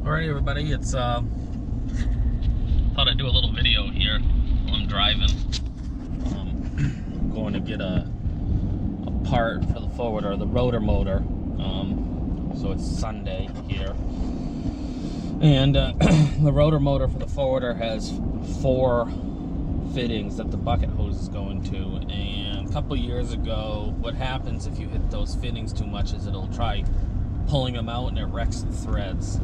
Alright everybody, it's thought I'd do a little video here while I'm driving. I'm going to get a part for the forwarder, the rotor motor. So it's Sunday here. And the rotor motor for the forwarder has 4 fittings that the bucket hose is going to. And a couple years ago, what happens if you hit those fittings too much is it'll try pulling them out and it wrecks the threads.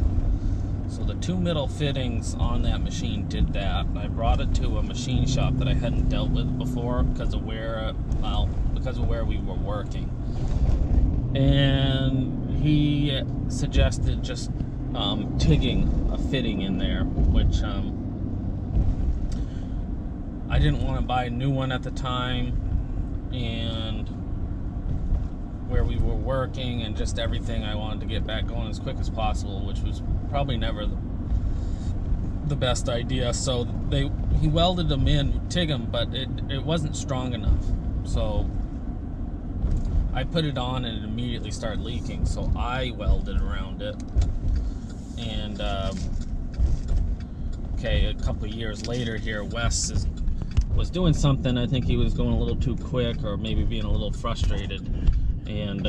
So the 2 middle fittings on that machine did that. I brought it to a machine shop that I hadn't dealt with before because of where we were working. And he suggested just tigging a fitting in there, which I didn't want to buy a new one at the time, and where we were working and just everything, I wanted to get back going as quick as possible, which was probably never the best idea. So he welded them in, TIG them, but it wasn't strong enough. So I put it on and it immediately started leaking, so I welded around it. And okay, a couple of years later here, Wes was doing something. I think he was going a little too quick, or maybe being a little frustrated, and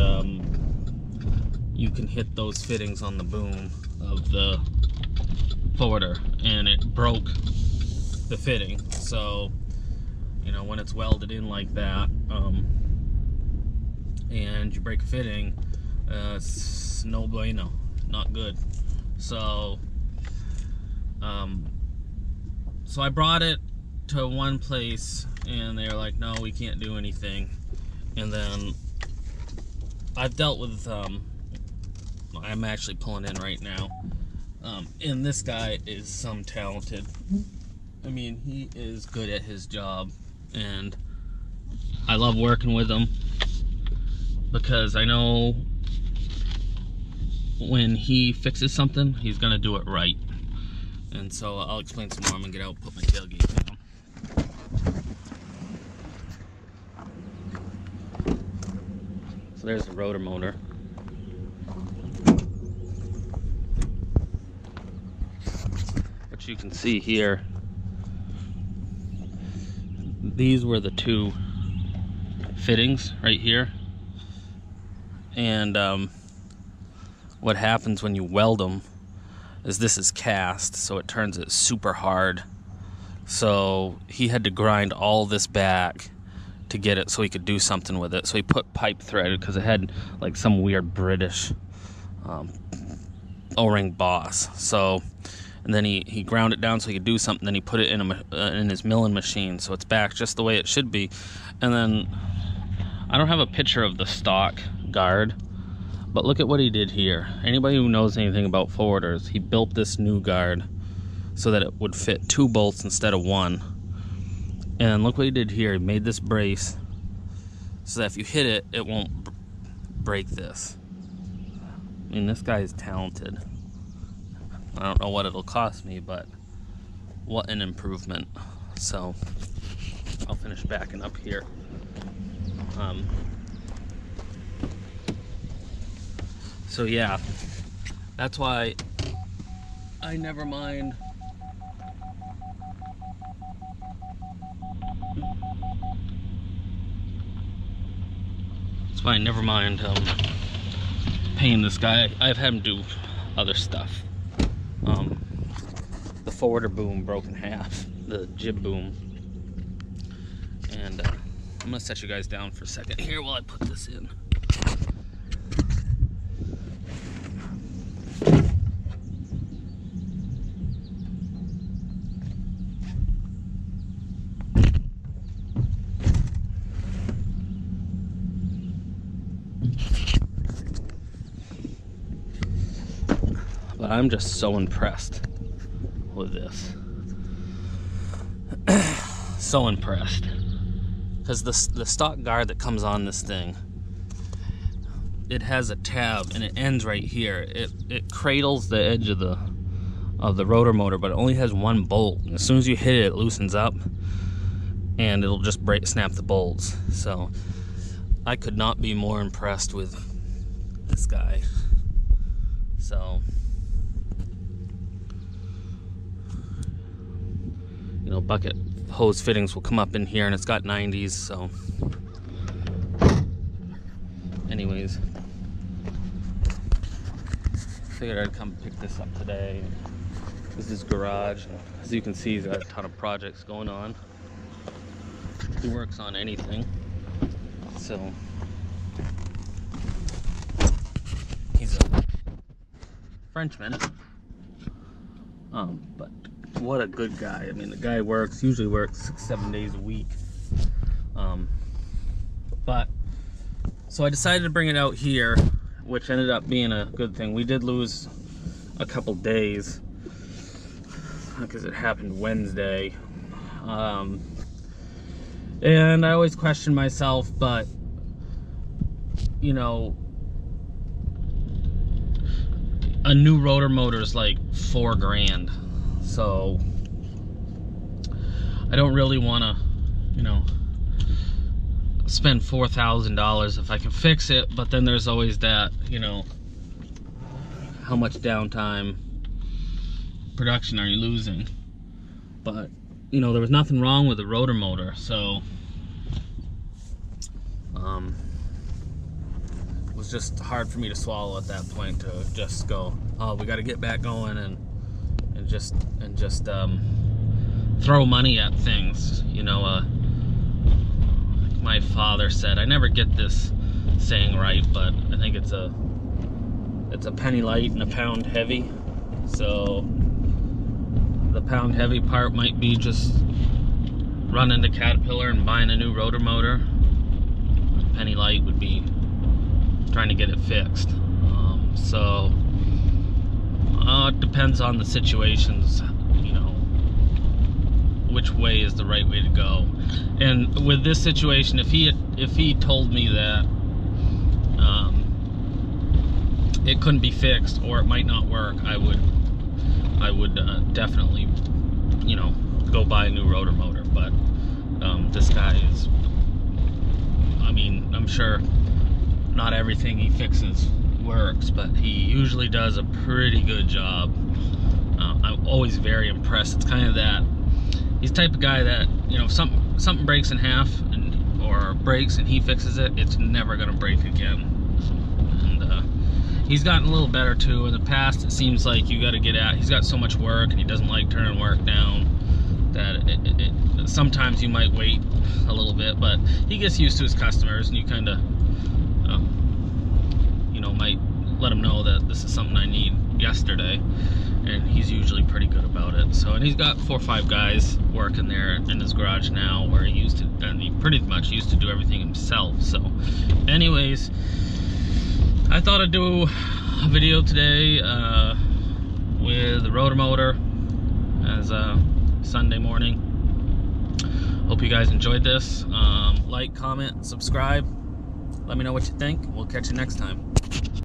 you can hit those fittings on the boom of the forwarder and it broke the fitting. So you know, when it's welded in like that, and you break a fitting, it's no bueno, not good. So so I brought it to one place and they're like, no, we can't do anything. And then I've dealt with I'm actually pulling in right now, and this guy is some talented. I mean, he is good at his job, and I love working with him because I know when he fixes something, he's gonna do it right. And so I'll explain some more. I'm gonna get out, put my tailgate down. So there's the rotor motor. What you can see here, these were the 2 fittings right here. And what happens when you weld them is this is cast, so it turns it super hard. So he had to grind all this back to get it so he could do something with it. So he put pipe thread, because it had like some weird British O-ring boss. So, and then he ground it down so he could do something. Then he put it in his milling machine, so it's back just the way it should be. And then I don't have a picture of the stock guard, but look at what he did here. Anybody who knows anything about forwarders, he built this new guard so that it would fit 2 bolts instead of 1. And look what he did here. He made this brace so that if you hit it, it won't break this. I mean, this guy is talented. I don't know what it'll cost me, but what an improvement. So I'll finish backing up here. So yeah, that's why I never mind paying this guy. I've had him do other stuff. The forwarder boom broke in half, the jib boom. And I'm gonna set you guys down for a second here while I put this in. But I'm just so impressed with this. So impressed. Because the stock guard that comes on this thing, it has a tab and it ends right here. It cradles the edge of the rotor motor, but it only has 1 bolt. And as soon as you hit it, it loosens up and it'll just snap the bolts. So I could not be more impressed with this guy. So bucket hose fittings will come up in here, and it's got 90s, so anyways, figured I'd come pick this up today. This is his garage. As you can see, he's got a ton of projects going on. He works on anything, so he's a Frenchman, but what a good guy. I mean, the guy usually works 6-7 days a week. But so I decided to bring it out here, which ended up being a good thing. We did lose a couple days because it happened Wednesday. And I always question myself, but you know, a new rotor motor is like $4 grand, so I don't really want to, you know, spend $4,000 if I can fix it. But then there's always that, you know, how much downtime production are you losing? But you know, there was nothing wrong with the rotor motor, so it was just hard for me to swallow at that point, to just go, oh, we got to get back going and just throw money at things. You know, like my father said, I never get this saying right, but I think it's a penny light and a pound heavy. So the pound heavy part might be just running to Caterpillar and buying a new rotor motor. Penny light would be trying to get it fixed. So it depends on the situations, you know, which way is the right way to go. And with this situation, if he told me that it couldn't be fixed or it might not work, I would definitely, you know, go buy a new rotor motor. But this guy is, I mean, I'm sure not everything he fixes works, but he usually does a pretty good job. I'm always very impressed. It's kind of that, he's the type of guy that, you know, if something breaks in half or breaks and he fixes it, it's never gonna break again. He's gotten a little better too. In the past, it seems like you got to get at. He's got so much work, and he doesn't like turning work down. That sometimes you might wait a little bit, but he gets used to his customers, and you kind of, you know, might let him know that this is something I need yesterday, and he's usually pretty good about it. So, and he's got 4 or 5 guys working there in his garage now, where he used to, and he pretty much used to do everything himself. So, anyways, I thought I'd do a video today with the rotor motor as a Sunday morning. Hope you guys enjoyed this. Like, comment, subscribe. Let me know what you think. We'll catch you next time.